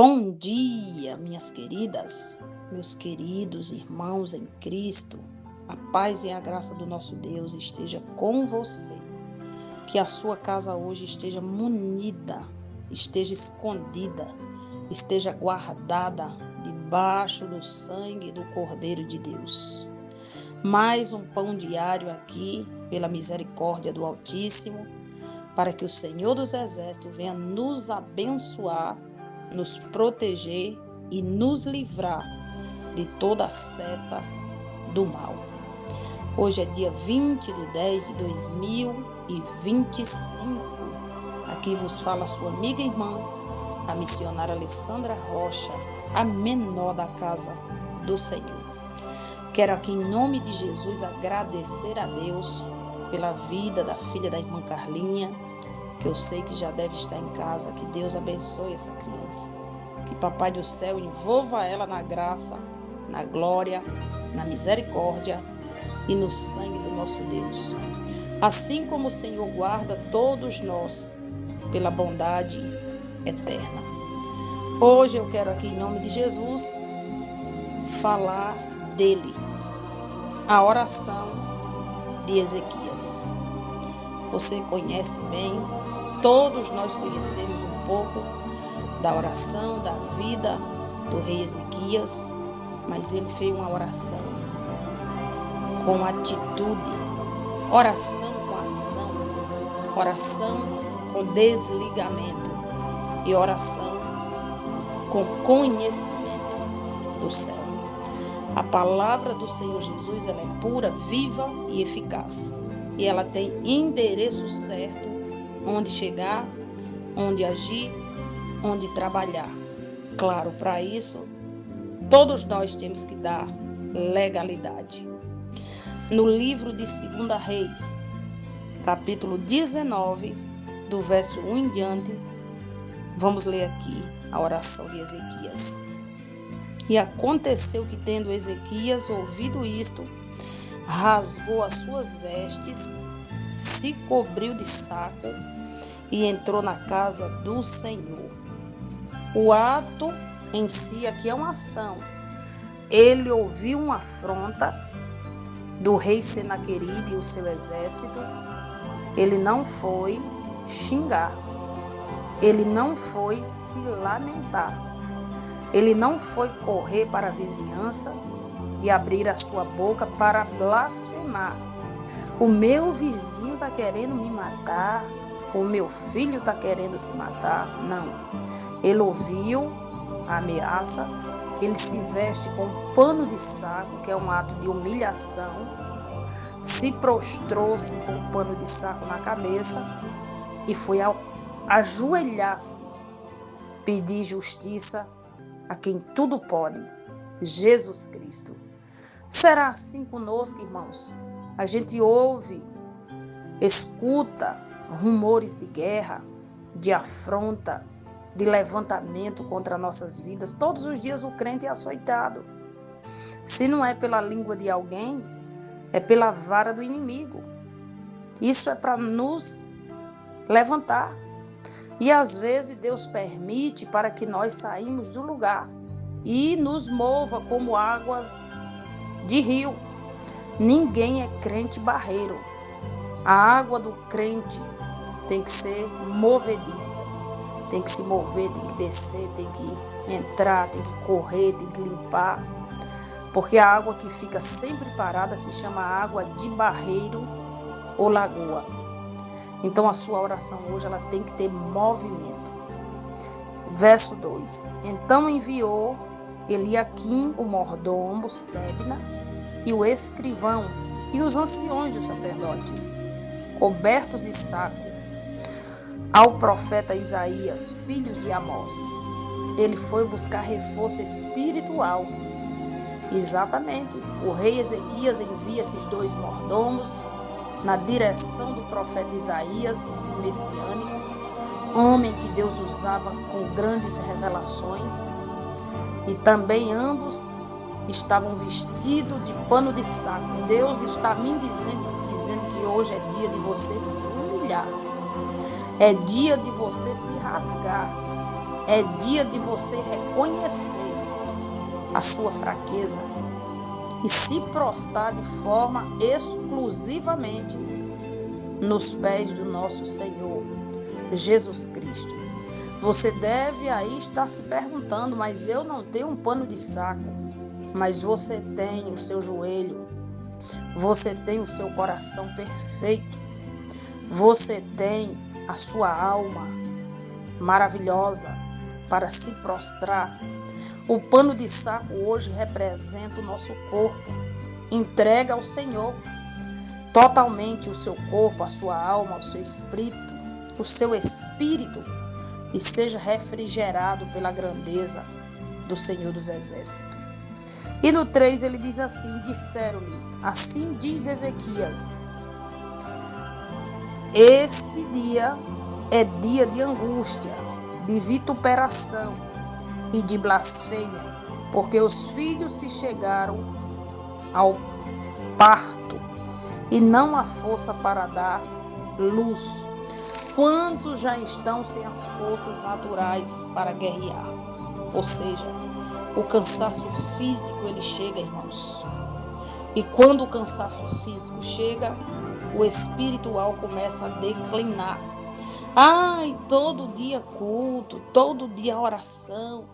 Bom dia, minhas queridas, meus queridos irmãos em Cristo. A paz e a graça do nosso Deus esteja com você. Que a sua casa hoje esteja munida, esteja escondida, esteja guardada debaixo do sangue do Cordeiro de Deus. Mais um pão diário aqui, pela misericórdia do Altíssimo, para que o Senhor dos Exércitos venha nos abençoar, nos proteger e nos livrar de toda a seta do mal. Hoje é dia 20/10/2025. Aqui vos fala a sua amiga e irmã, a missionária Alessandra Rocha, a menor da casa do Senhor. Quero aqui em nome de Jesus agradecer a Deus pela vida da filha da irmã Carlinha, que eu sei que já deve estar em casa. Que Deus abençoe essa criança. Que Papai do Céu envolva ela na graça, na glória, na misericórdia e no sangue do nosso Deus. Assim como o Senhor guarda todos nós pela bondade eterna. Hoje eu quero aqui em nome de Jesus falar dele, a oração de Ezequias. Você conhece bem, todos nós conhecemos um pouco da oração, da vida do rei Ezequias, mas ele fez uma oração com atitude, oração com ação, oração com desligamento e oração com conhecimento do céu. A palavra do Senhor Jesus, ela é pura, viva e eficaz. E ela tem endereço certo, onde chegar, onde agir, onde trabalhar. Claro, para isso, todos nós temos que dar legalidade. No livro de 2 Reis, capítulo 19, do verso 1 em diante, vamos ler aqui a oração de Ezequias. E aconteceu que, tendo Ezequias ouvido isto, rasgou as suas vestes, se cobriu de saco e entrou na casa do Senhor. O ato em si aqui é uma ação. Ele ouviu uma afronta do rei Senaqueribe e o seu exército. Ele não foi xingar. Ele não foi se lamentar. Ele não foi correr para a vizinhança e abrir a sua boca para blasfemar. O meu vizinho está querendo me matar, o meu filho está querendo se matar. Não. Ele ouviu a ameaça, ele se veste com um pano de saco, que é um ato de humilhação, se prostrou-se com um pano de saco na cabeça e foi ajoelhar-se, pedir justiça a quem tudo pode, Jesus Cristo. Será assim conosco, irmãos? A gente ouve, escuta rumores de guerra, de afronta, de levantamento contra nossas vidas. Todos os dias o crente é açoitado. Se não é pela língua de alguém, é pela vara do inimigo. Isso é para nos levantar. E às vezes Deus permite para que nós saímos do lugar e nos mova como águas de rio. Ninguém é crente barreiro. A água do crente tem que ser movediça. Tem que se mover, tem que descer, tem que entrar, tem que correr, tem que limpar. Porque a água que fica sempre parada se chama água de barreiro ou lagoa. Então a sua oração hoje ela tem que ter movimento. Verso 2. Então enviou Eliaquim, o mordomo, Sebna, e o escrivão, e os anciões dos sacerdotes, cobertos de saco, ao profeta Isaías, filho de Amós. Ele foi buscar reforço espiritual. Exatamente. O rei Ezequias envia esses dois mordomos na direção do profeta Isaías, messiânico, homem que Deus usava com grandes revelações, e também ambos estavam vestidos de pano de saco. Deus está me dizendo e te dizendo que hoje é dia de você se humilhar, é dia de você se rasgar, é dia de você reconhecer a sua fraqueza e se prostrar de forma exclusivamente nos pés do nosso Senhor Jesus Cristo. Você deve aí estar se perguntando, mas eu não tenho um pano de saco. Mas você tem o seu joelho, você tem o seu coração perfeito, você tem a sua alma maravilhosa para se prostrar. O pano de saco hoje representa o nosso corpo. Entrega ao Senhor totalmente o seu corpo, a sua alma, o seu espírito, e seja refrigerado pela grandeza do Senhor dos Exércitos. E no 3 ele diz assim: disseram-lhe, assim diz Ezequias, este dia é dia de angústia, de vituperação e de blasfêmia, porque os filhos se chegaram ao parto e não há força para dar luz. Quantos já estão sem as forças naturais para guerrear? Ou seja, o cansaço físico ele chega, irmãos. E quando o cansaço físico chega, o espiritual começa a declinar. Ai, todo dia culto, todo dia oração,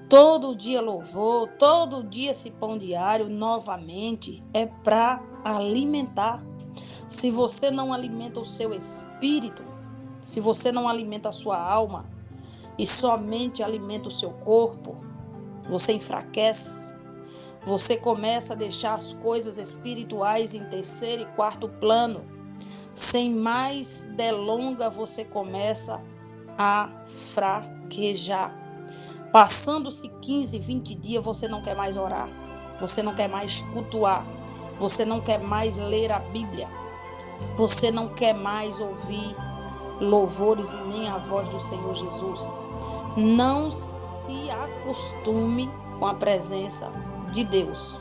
todo dia louvor, todo dia esse pão diário, novamente, é para alimentar. Se você não alimenta o seu espírito, se você não alimenta a sua alma e somente alimenta o seu corpo, você enfraquece, você começa a deixar as coisas espirituais em terceiro e quarto plano. Sem mais delonga, você começa a fraquejar. Passando-se 15, 20 dias, você não quer mais orar, você não quer mais cultuar, você não quer mais ler a Bíblia, você não quer mais ouvir louvores e nem a voz do Senhor Jesus. Não se acostume com a presença de Deus.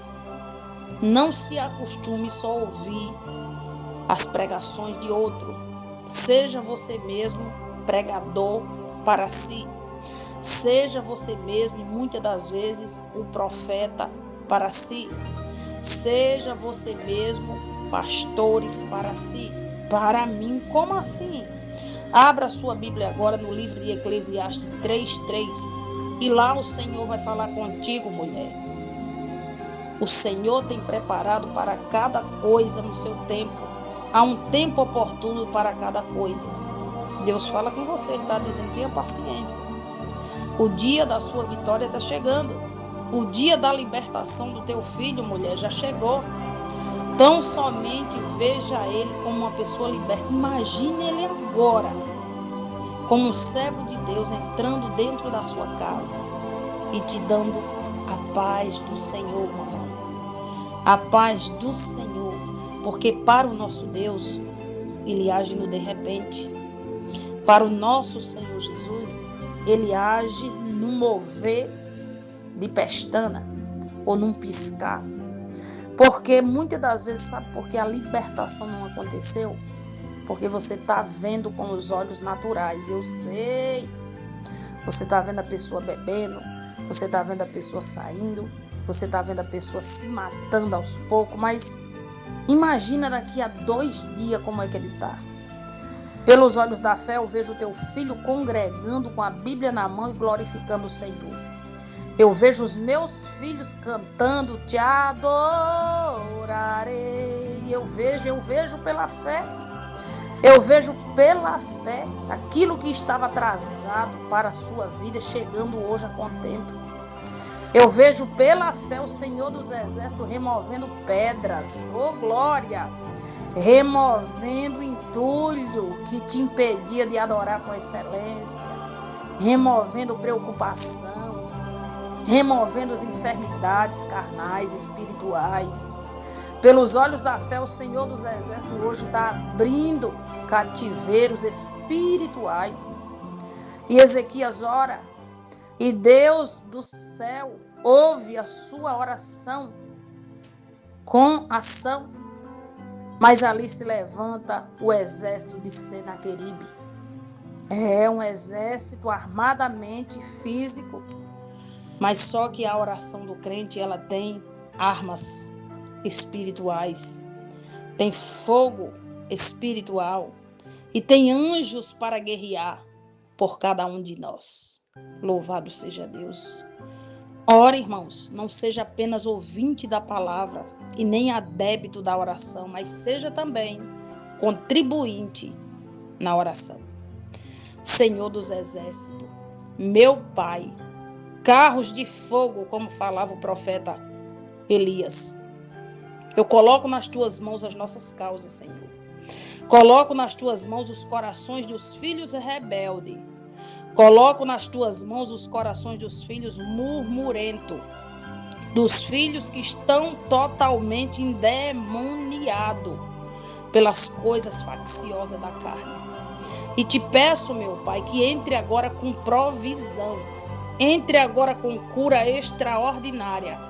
Não se acostume só a ouvir as pregações de outro. Seja você mesmo pregador para si. Seja você mesmo, e muitas das vezes, o profeta para si. Seja você mesmo pastores para si. Para mim, como assim? Abra sua Bíblia agora no livro de Eclesiastes 3:3 e lá o Senhor vai falar contigo, mulher. O Senhor tem preparado para cada coisa no seu tempo. Há um tempo oportuno para cada coisa. Deus fala com você, Ele está dizendo, tenha paciência. O dia da sua vitória está chegando. O dia da libertação do teu filho, mulher, já chegou. Tão somente veja ele como uma pessoa liberta. Imagine ele agora, como um servo de Deus, entrando dentro da sua casa e te dando a paz do Senhor, mamãe. A paz do Senhor. Porque para o nosso Deus, Ele age no de repente. Para o nosso Senhor Jesus, Ele age num mover de pestana ou num piscar. Porque muitas das vezes, sabe por que a libertação não aconteceu? Porque você está vendo com os olhos naturais. Eu sei. Você está vendo a pessoa bebendo, você está vendo a pessoa saindo, você está vendo a pessoa se matando aos poucos, mas imagina daqui a 2 dias como é que ele está. Pelos olhos da fé, eu vejo o teu filho congregando com a Bíblia na mão e glorificando o Senhor. Eu vejo os meus filhos cantando, te adorarei. Eu vejo pela fé. Eu vejo pela fé aquilo que estava atrasado para a sua vida, chegando hoje a contento. Eu vejo pela fé o Senhor dos Exércitos removendo pedras, oh glória, removendo entulho que te impedia de adorar com excelência, removendo preocupação, removendo as enfermidades carnais, espirituais. Pelos olhos da fé, o Senhor dos Exércitos hoje está abrindo cativeiros espirituais. E Ezequias ora, e Deus do céu ouve a sua oração com ação. Mas ali se levanta o exército de Senaqueribe. É um exército armadamente físico, mas só que a oração do crente, ela tem armas espirituais, tem fogo espiritual e tem anjos para guerrear por cada um de nós. Louvado seja Deus. Ora, irmãos, não seja apenas ouvinte da palavra e nem adébito da oração, mas seja também contribuinte na oração. Senhor dos exércitos, meu Pai, carros de fogo, como falava o profeta Elias. Eu coloco nas tuas mãos as nossas causas, Senhor. Coloco nas tuas mãos os corações dos filhos rebeldes. Coloco nas tuas mãos os corações dos filhos murmurentos, dos filhos que estão totalmente endemoniados pelas coisas facciosas da carne. E te peço, meu Pai, que entre agora com provisão, entre agora com cura extraordinária,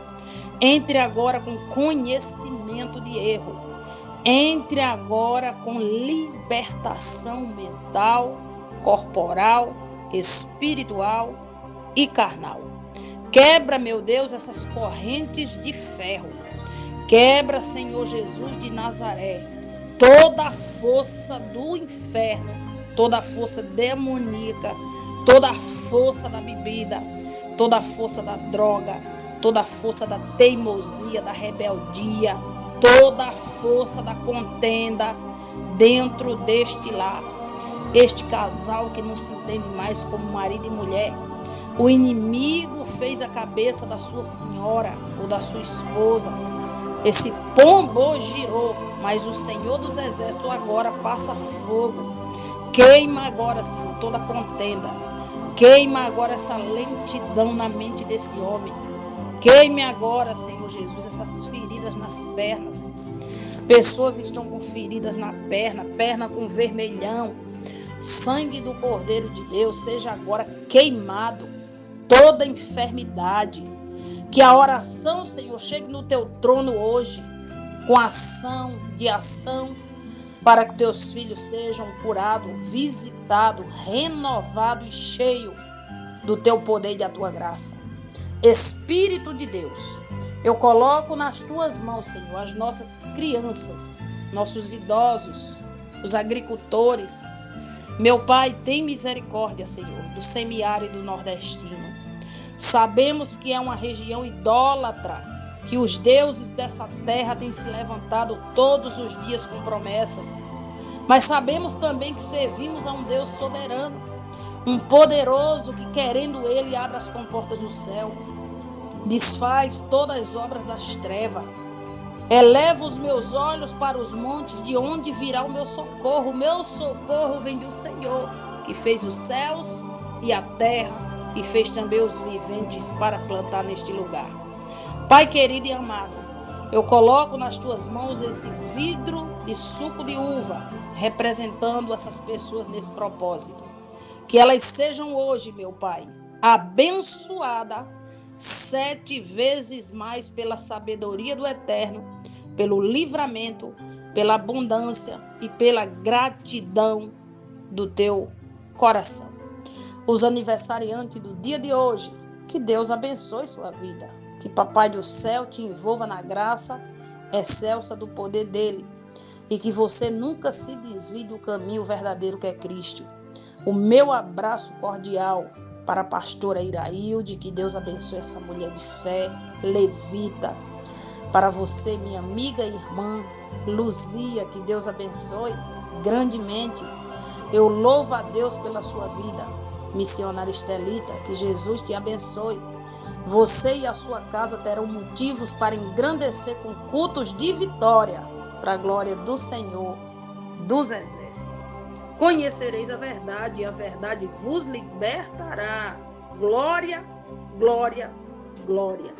entre agora com conhecimento de erro, entre agora com libertação mental, corporal, espiritual e carnal. Quebra, meu Deus, essas correntes de ferro. Quebra, Senhor Jesus de Nazaré, toda a força do inferno, toda a força demoníaca, toda a força da bebida, toda a força da droga, toda a força da teimosia, da rebeldia, toda a força da contenda dentro deste lar. Este casal que não se entende mais como marido e mulher, o inimigo fez a cabeça da sua senhora ou da sua esposa. Esse pombo girou, mas o Senhor dos Exércitos agora passa fogo. Queima agora, Senhor, toda contenda. Queima agora essa lentidão na mente desse homem. Queime agora, Senhor Jesus, essas feridas nas pernas. Pessoas estão com feridas na perna, perna com vermelhão. Sangue do Cordeiro de Deus seja agora queimado. Toda enfermidade. Que a oração, Senhor, chegue no teu trono hoje, com ação, para que teus filhos sejam curados, visitados, renovados e cheios do teu poder e da tua graça. Espírito de Deus, eu coloco nas tuas mãos, Senhor, as nossas crianças, nossos idosos, os agricultores. Meu Pai, tem misericórdia, Senhor, do semiárido nordestino. Sabemos que é uma região idólatra, que os deuses dessa terra têm se levantado todos os dias com promessas. Mas sabemos também que servimos a um Deus soberano, um poderoso que, querendo Ele, abre as comportas do céu, desfaz todas as obras das trevas. Eleva os meus olhos para os montes, de onde virá o meu socorro. O meu socorro vem do Senhor, que fez os céus e a terra, e fez também os viventes para plantar neste lugar. Pai querido e amado, eu coloco nas tuas mãos esse vidro de suco de uva, representando essas pessoas nesse propósito. Que elas sejam hoje, meu Pai, abençoadas 7 vezes mais pela sabedoria do Eterno, pelo livramento, pela abundância e pela gratidão do teu coração. Os aniversariantes do dia de hoje, que Deus abençoe sua vida. Que Papai do céu te envolva na graça excelsa do poder dele. E que você nunca se desvie do caminho verdadeiro que é Cristo. O meu abraço cordial para a pastora Irailde. Que Deus abençoe essa mulher de fé, levita. Para você, minha amiga e irmã Luzia, que Deus abençoe grandemente. Eu louvo a Deus pela sua vida. Missionária Estelita, que Jesus te abençoe. Você e a sua casa terão motivos para engrandecer com cultos de vitória, para a glória do Senhor dos Exércitos. Conhecereis a verdade, e a verdade vos libertará. Glória, glória, glória.